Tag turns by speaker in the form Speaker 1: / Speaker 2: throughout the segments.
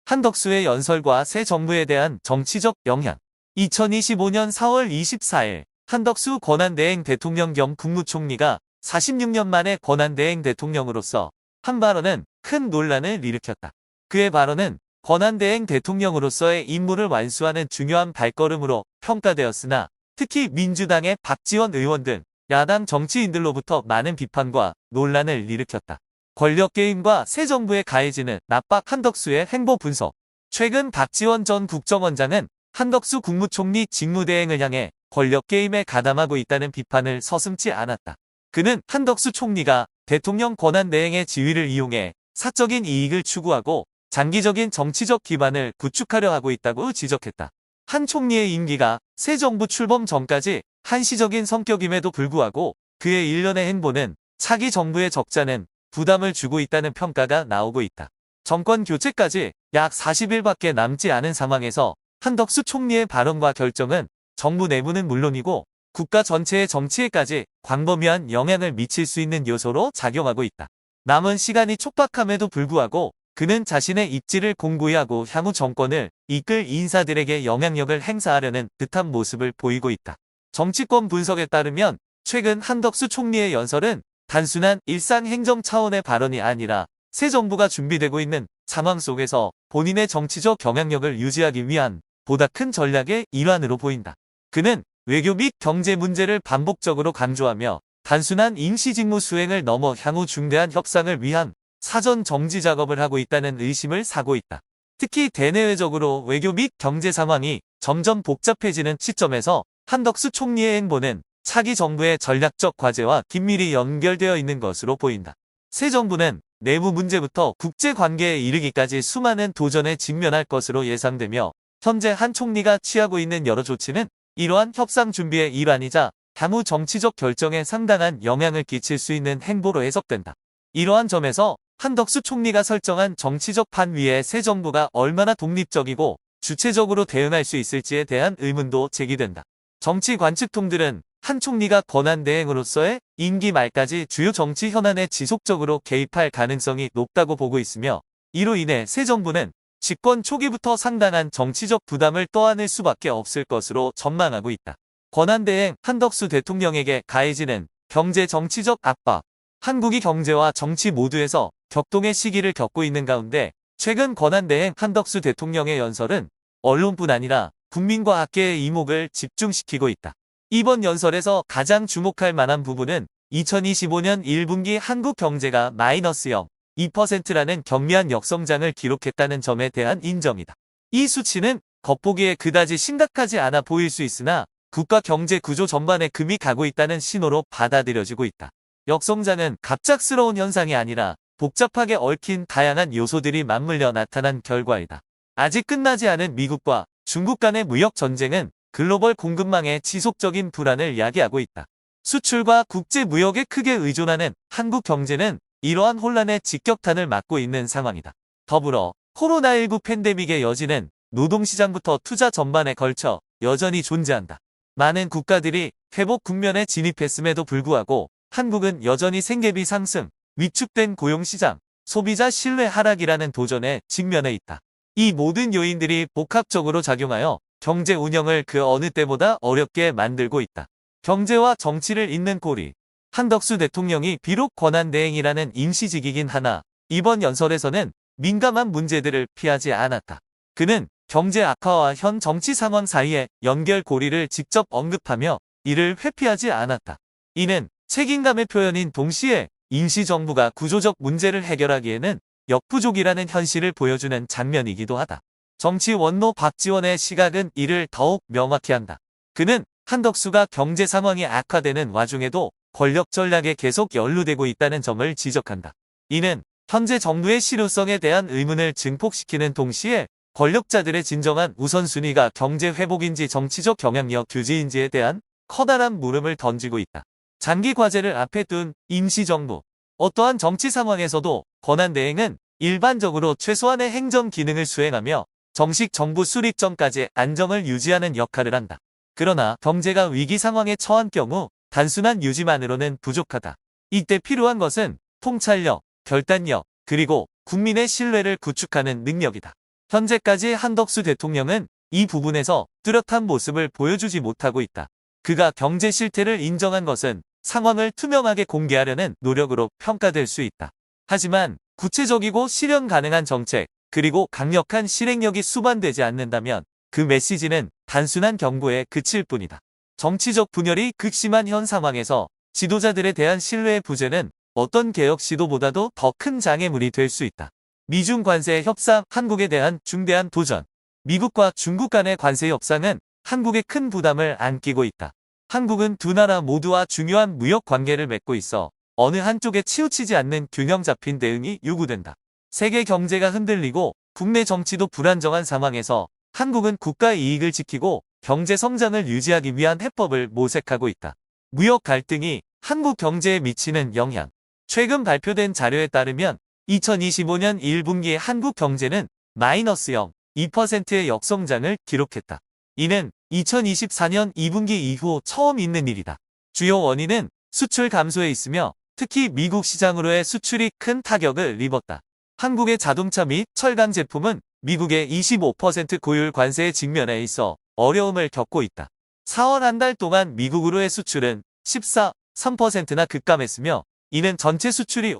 Speaker 1: 한덕수의 연설과 새 정부에 대한 정치적 영향. 2025년 4월 24일 한덕수 권한대행 대통령 겸 국무총리가 46년 만에 권한대행 대통령으로서 한 발언은 큰 논란을 일으켰다. 그의 발언은 권한대행 대통령으로서의 임무를 완수하는 중요한 발걸음으로 평가되었으나 특히 민주당의 박지원 의원 등 야당 정치인들로부터 많은 비판과 논란을 일으켰다. 권력게임과 새 정부에 가해지는 압박. 한덕수의 행보 분석. 최근 박지원 전 국정원장은 한덕수 국무총리 직무대행을 향해 권력게임에 가담하고 있다는 비판을 서슴지 않았다. 그는 한덕수 총리가 대통령 권한대행의 지위를 이용해 사적인 이익을 추구하고 장기적인 정치적 기반을 구축하려 하고 있다고 지적했다. 한 총리의 임기가 새 정부 출범 전까지 한시적인 성격임에도 불구하고 그의 일련의 행보는 차기 정부의 적자는 부담을 주고 있다는 평가가 나오고 있다. 정권 교체까지 약 40일밖에 남지 않은 상황에서 한덕수 총리의 발언과 결정은 정부 내부는 물론이고 국가 전체의 정치에까지 광범위한 영향을 미칠 수 있는 요소로 작용하고 있다. 남은 시간이 촉박함에도 불구하고 그는 자신의 입지를 공고히 하고 향후 정권을 이끌 인사들에게 영향력을 행사하려는 듯한 모습을 보이고 있다. 정치권 분석에 따르면 최근 한덕수 총리의 연설은 단순한 일상 행정 차원의 발언이 아니라 새 정부가 준비되고 있는 상황 속에서 본인의 정치적 영향력을 유지하기 위한 보다 큰 전략의 일환으로 보인다. 그는 외교 및 경제 문제를 반복적으로 강조하며 단순한 임시직무 수행을 넘어 향후 중대한 협상을 위한 사전 정지 작업을 하고 있다는 의심을 사고 있다. 특히 대내외적으로 외교 및 경제 상황이 점점 복잡해지는 시점에서 한덕수 총리의 행보는 차기 정부의 전략적 과제와 긴밀히 연결되어 있는 것으로 보인다. 새 정부는 내부 문제부터 국제 관계에 이르기까지 수많은 도전에 직면할 것으로 예상되며 현재 한 총리가 취하고 있는 여러 조치는 이러한 협상 준비의 일환이자 향후 정치적 결정에 상당한 영향을 끼칠 수 있는 행보로 해석된다. 이러한 점에서 한덕수 총리가 설정한 정치적 판 위에 새 정부가 얼마나 독립적이고 주체적으로 대응할 수 있을지에 대한 의문도 제기된다. 정치 관측통들은 한 총리가 권한대행으로서의 임기 말까지 주요 정치 현안에 지속적으로 개입할 가능성이 높다고 보고 있으며 이로 인해 새 정부는 집권 초기부터 상당한 정치적 부담을 떠안을 수밖에 없을 것으로 전망하고 있다. 권한대행 한덕수 대통령에게 가해지는 경제 정치적 압박. 한국이 경제와 정치 모두에서 격동의 시기를 겪고 있는 가운데 최근 권한대행 한덕수 대통령의 연설은 언론뿐 아니라 국민과 학계의 이목을 집중시키고 있다. 이번 연설에서 가장 주목할 만한 부분은 2025년 1분기 한국 경제가 마이너스 0.2%라는 경미한 역성장을 기록했다는 점에 대한 인정이다. 이 수치는 겉보기에 그다지 심각하지 않아 보일 수 있으나 국가 경제 구조 전반에 금이 가고 있다는 신호로 받아들여지고 있다. 역성장은 갑작스러운 현상이 아니라 복잡하게 얽힌 다양한 요소들이 맞물려 나타난 결과이다. 아직 끝나지 않은 미국과 중국 간의 무역 전쟁은 글로벌 공급망의 지속적인 불안을 야기하고 있다. 수출과 국제 무역에 크게 의존하는 한국 경제는 이러한 혼란의 직격탄을 맞고 있는 상황이다. 더불어 코로나19 팬데믹의 여지는 노동시장부터 투자 전반에 걸쳐 여전히 존재한다. 많은 국가들이 회복 국면에 진입했음에도 불구하고 한국은 여전히 생계비 상승, 위축된 고용시장, 소비자 신뢰 하락이라는 도전에 직면해 있다. 이 모든 요인들이 복합적으로 작용하여 경제 운영을 그 어느 때보다 어렵게 만들고 있다. 경제와 정치를 잇는 고리. 한덕수 대통령이 비록 권한대행이라는 임시직이긴 하나 이번 연설에서는 민감한 문제들을 피하지 않았다. 그는 경제 악화와 현 정치 상황 사이의 연결고리를 직접 언급하며 이를 회피하지 않았다. 이는 책임감의 표현인 동시에 임시정부가 구조적 문제를 해결하기에는 역부족이라는 현실을 보여주는 장면이기도 하다. 정치 원로 박지원의 시각은 이를 더욱 명확히 한다. 그는 한덕수가 경제 상황이 악화되는 와중에도 권력 전략에 계속 연루되고 있다는 점을 지적한다. 이는 현재 정부의 실효성에 대한 의문을 증폭시키는 동시에 권력자들의 진정한 우선순위가 경제 회복인지 정치적 영향력 유지인지에 대한 커다란 물음을 던지고 있다. 장기 과제를 앞에 둔 임시정부. 어떠한 정치 상황에서도 권한대행은 일반적으로 최소한의 행정 기능을 수행하며 정식 정부 수립 전까지 안정을 유지하는 역할을 한다. 그러나 경제가 위기 상황에 처한 경우 단순한 유지만으로는 부족하다. 이때 필요한 것은 통찰력, 결단력, 그리고 국민의 신뢰를 구축하는 능력이다. 현재까지 한덕수 대통령은 이 부분에서 뚜렷한 모습을 보여주지 못하고 있다. 그가 경제 실태를 인정한 것은 상황을 투명하게 공개하려는 노력으로 평가될 수 있다. 하지만 구체적이고 실현 가능한 정책, 그리고 강력한 실행력이 수반되지 않는다면 그 메시지는 단순한 경고에 그칠 뿐이다. 정치적 분열이 극심한 현 상황에서 지도자들에 대한 신뢰의 부재는 어떤 개혁 시도보다도 더 큰 장애물이 될 수 있다. 미중 관세 협상, 한국에 대한 중대한 도전. 미국과 중국 간의 관세 협상은 한국에 큰 부담을 안기고 있다. 한국은 두 나라 모두와 중요한 무역 관계를 맺고 있어 어느 한쪽에 치우치지 않는 균형 잡힌 대응이 요구된다. 세계 경제가 흔들리고 국내 정치도 불안정한 상황에서 한국은 국가의 이익을 지키고 경제 성장을 유지하기 위한 해법을 모색하고 있다. 무역 갈등이 한국 경제에 미치는 영향. 최근 발표된 자료에 따르면 2025년 1분기 한국 경제는 마이너스 0.2%의 역성장을 기록했다. 이는 2024년 2분기 이후 처음 있는 일이다. 주요 원인은 수출 감소에 있으며 특히 미국 시장으로의 수출이 큰 타격을 입었다. 한국의 자동차 및 철강 제품은 미국의 25% 고율 관세에 직면해 있어 어려움을 겪고 있다. 4월 한 달 동안 미국으로의 수출은 14.3%나 급감했으며 이는 전체 수출이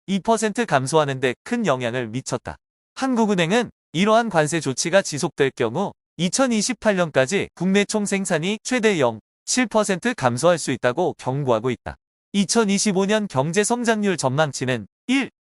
Speaker 1: 2% 감소하는 데 큰 영향을 미쳤다. 한국은행은 이러한 관세 조치가 지속될 경우 2028년까지 국내 총생산이 최대 0.7% 감소할 수 있다고 경고하고 있다. 2025년 경제 성장률 전망치는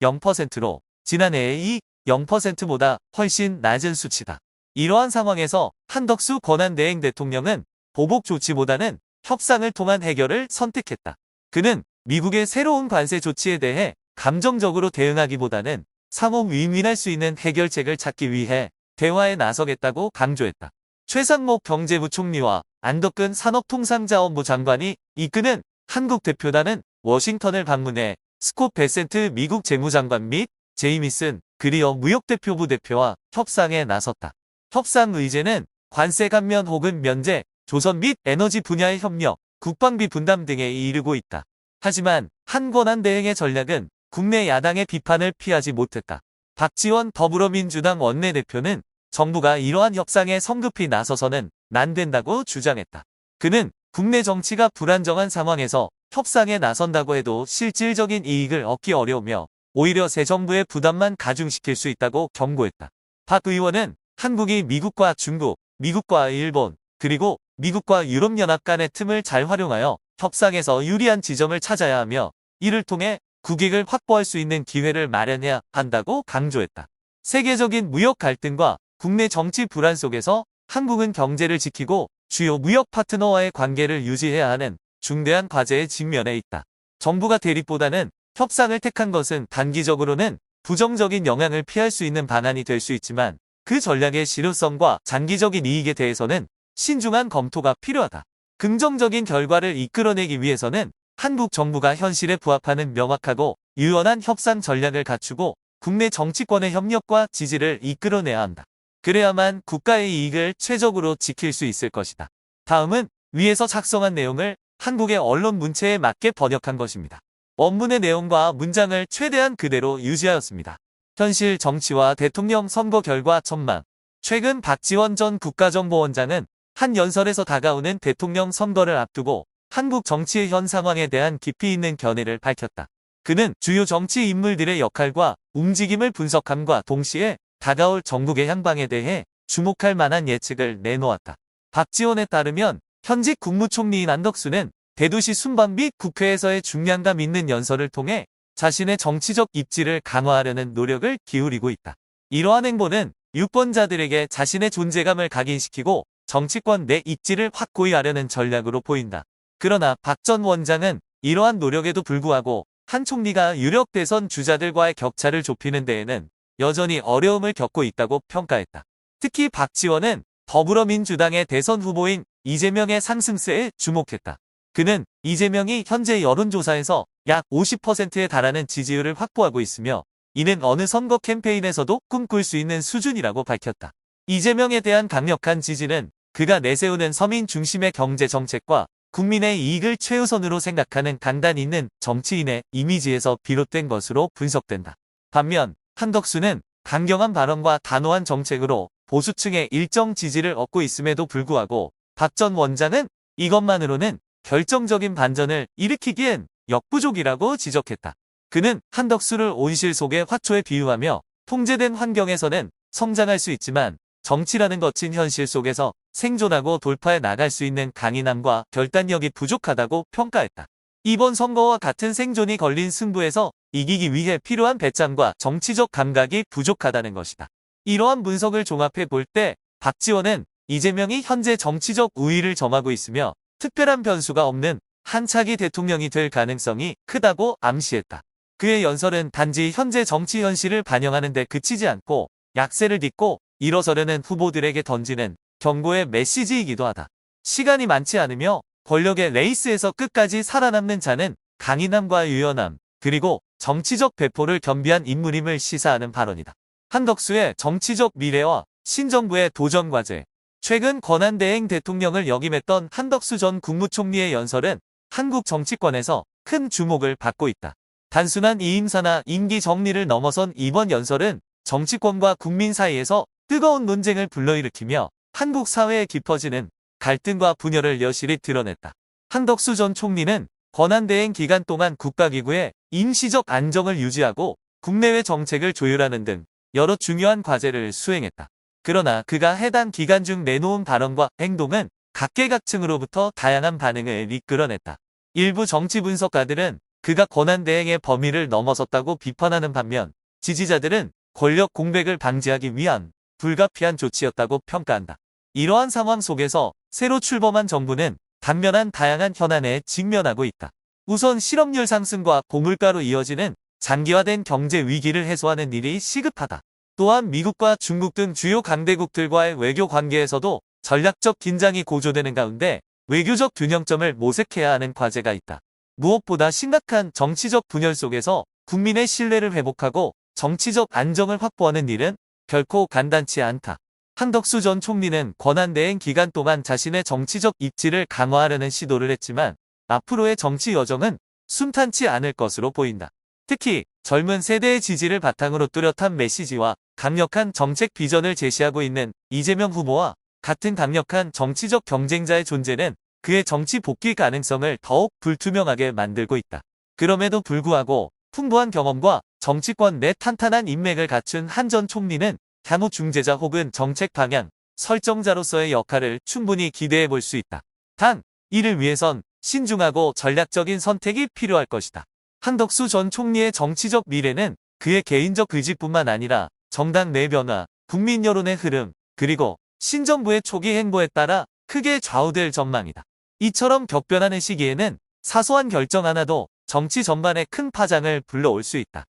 Speaker 1: 0%로 지난해의 0%보다 훨씬 낮은 수치다. 이러한 상황에서 한덕수 권한대행 대통령은 보복 조치보다는 협상을 통한 해결을 선택했다. 그는 미국의 새로운 관세 조치에 대해 감정적으로 대응하기보다는 상호 윈윈할 수 있는 해결책을 찾기 위해 대화에 나서겠다고 강조했다. 최상목 경제부총리와 안덕근 산업통상자원부 장관이 이끄는 한국 대표단은 워싱턴을 방문해 스콧 베센트 미국 재무장관 및 제이미슨 그리어 무역대표부 대표와 협상에 나섰다. 협상 의제는 관세 감면 혹은 면제, 조선 및 에너지 분야의 협력, 국방비 분담 등에 이르고 있다. 하지만 한 권한대행의 전략은 국내 야당의 비판을 피하지 못했다. 박지원 더불어민주당 원내대표는 정부가 이러한 협상에 성급히 나서서는 안 된다고 주장했다. 그는 국내 정치가 불안정한 상황에서 협상에 나선다고 해도 실질적인 이익을 얻기 어려우며 오히려 새 정부의 부담만 가중시킬 수 있다고 경고했다. 박 의원은 한국이 미국과 중국, 미국과 일본, 그리고 미국과 유럽연합 간의 틈을 잘 활용하여 협상에서 유리한 지점을 찾아야 하며 이를 통해 국익을 확보할 수 있는 기회를 마련해야 한다고 강조했다. 세계적인 무역 갈등과 국내 정치 불안 속에서 한국은 경제를 지키고 주요 무역 파트너와의 관계를 유지해야 하는 중대한 과제에 직면해 있다. 정부가 대립보다는 협상을 택한 것은 단기적으로는 부정적인 영향을 피할 수 있는 방안이 될 수 있지만 그 전략의 실효성과 장기적인 이익에 대해서는 신중한 검토가 필요하다. 긍정적인 결과를 이끌어내기 위해서는 한국 정부가 현실에 부합하는 명확하고 유연한 협상 전략을 갖추고 국내 정치권의 협력과 지지를 이끌어내야 한다. 그래야만 국가의 이익을 최적으로 지킬 수 있을 것이다. 다음은 위에서 작성한 내용을 한국의 언론 문체에 맞게 번역한 것입니다. 원문의 내용과 문장을 최대한 그대로 유지하였습니다. 현실 정치와 대통령 선거 결과 전망. 최근 박지원 전 국가정보원장은 한 연설에서 다가오는 대통령 선거를 앞두고 한국 정치의 현 상황에 대한 깊이 있는 견해를 밝혔다. 그는 주요 정치 인물들의 역할과 움직임을 분석함과 동시에 다가올 전국의 향방에 대해 주목할 만한 예측을 내놓았다. 박지원에 따르면 현직 국무총리인 안덕수는 대도시 순방 및 국회에서의 중량감 있는 연설을 통해 자신의 정치적 입지를 강화하려는 노력을 기울이고 있다. 이러한 행보는 유권자들에게 자신의 존재감을 각인시키고 정치권 내 입지를 확고히 하려는 전략으로 보인다. 그러나 박 전 원장은 이러한 노력에도 불구하고 한 총리가 유력 대선 주자들과의 격차를 좁히는 데에는 여전히 어려움을 겪고 있다고 평가했다. 특히 박지원은 더불어민주당의 대선 후보인 이재명의 상승세에 주목했다. 그는 이재명이 현재 여론조사에서 약 50%에 달하는 지지율을 확보하고 있으며 이는 어느 선거 캠페인에서도 꿈꿀 수 있는 수준이라고 밝혔다. 이재명에 대한 강력한 지지는 그가 내세우는 서민 중심의 경제 정책과 국민의 이익을 최우선으로 생각하는 강단 있는 정치인의 이미지에서 비롯된 것으로 분석된다. 반면 한덕수는 강경한 발언과 단호한 정책으로 보수층의 일정 지지를 얻고 있음에도 불구하고 박 전 원장은 이것만으로는 결정적인 반전을 일으키기엔 역부족이라고 지적했다. 그는 한덕수를 온실 속의 화초에 비유하며 통제된 환경에서는 성장할 수 있지만 정치라는 거친 현실 속에서 생존하고 돌파해 나갈 수 있는 강인함과 결단력이 부족하다고 평가했다. 이번 선거와 같은 생존이 걸린 승부에서 이기기 위해 필요한 배짱과 정치적 감각이 부족하다는 것이다. 이러한 분석을 종합해 볼 때 박지원은 이재명이 현재 정치적 우위를 점하고 있으며 특별한 변수가 없는 한 차기 대통령이 될 가능성이 크다고 암시했다. 그의 연설은 단지 현재 정치 현실을 반영하는 데 그치지 않고 약세를 딛고 일어서려는 후보들에게 던지는 경고의 메시지이기도 하다. 시간이 많지 않으며 권력의 레이스에서 끝까지 살아남는 자는 강인함과 유연함, 그리고 정치적 배포를 겸비한 인물임을 시사하는 발언이다. 한덕수의 정치적 미래와 신정부의 도전 과제. 최근 권한대행 대통령을 역임했던 한덕수 전 국무총리의 연설은 한국 정치권에서 큰 주목을 받고 있다. 단순한 이임사나 임기 정리를 넘어선 이번 연설은 정치권과 국민 사이에서 뜨거운 논쟁을 불러일으키며 한국 사회에 깊어지는 갈등과 분열을 여실히 드러냈다. 한덕수 전 총리는 권한대행 기간 동안 국가기구의 임시적 안정을 유지하고 국내외 정책을 조율하는 등 여러 중요한 과제를 수행했다. 그러나 그가 해당 기간 중 내놓은 발언과 행동은 각계각층으로부터 다양한 반응을 이끌어냈다. 일부 정치 분석가들은 그가 권한대행의 범위를 넘어섰다고 비판하는 반면 지지자들은 권력 공백을 방지하기 위한 불가피한 조치였다고 평가한다. 이러한 상황 속에서 새로 출범한 정부는 단면한 다양한 현안에 직면하고 있다. 우선 실업률 상승과 고물가로 이어지는 장기화된 경제 위기를 해소하는 일이 시급하다. 또한 미국과 중국 등 주요 강대국들과의 외교 관계에서도 전략적 긴장이 고조되는 가운데 외교적 균형점을 모색해야 하는 과제가 있다. 무엇보다 심각한 정치적 분열 속에서 국민의 신뢰를 회복하고 정치적 안정을 확보하는 일은 결코 간단치 않다. 한덕수 전 총리는 권한대행 기간 동안 자신의 정치적 입지를 강화하려는 시도를 했지만 앞으로의 정치 여정은 순탄치 않을 것으로 보인다. 특히 젊은 세대의 지지를 바탕으로 뚜렷한 메시지와 강력한 정책 비전을 제시하고 있는 이재명 후보와 같은 강력한 정치적 경쟁자의 존재는 그의 정치 복귀 가능성을 더욱 불투명하게 만들고 있다. 그럼에도 불구하고 풍부한 경험과 정치권 내 탄탄한 인맥을 갖춘 한 전 총리는 향후 중재자 혹은 정책 방향 설정자로서의 역할을 충분히 기대해 볼 수 있다. 단, 이를 위해선 신중하고 전략적인 선택이 필요할 것이다. 한덕수 전 총리의 정치적 미래는 그의 개인적 의지뿐만 아니라 정당 내 변화, 국민 여론의 흐름, 그리고 신정부의 초기 행보에 따라 크게 좌우될 전망이다. 이처럼 격변하는 시기에는 사소한 결정 하나도 정치 전반에 큰 파장을 불러올 수 있다.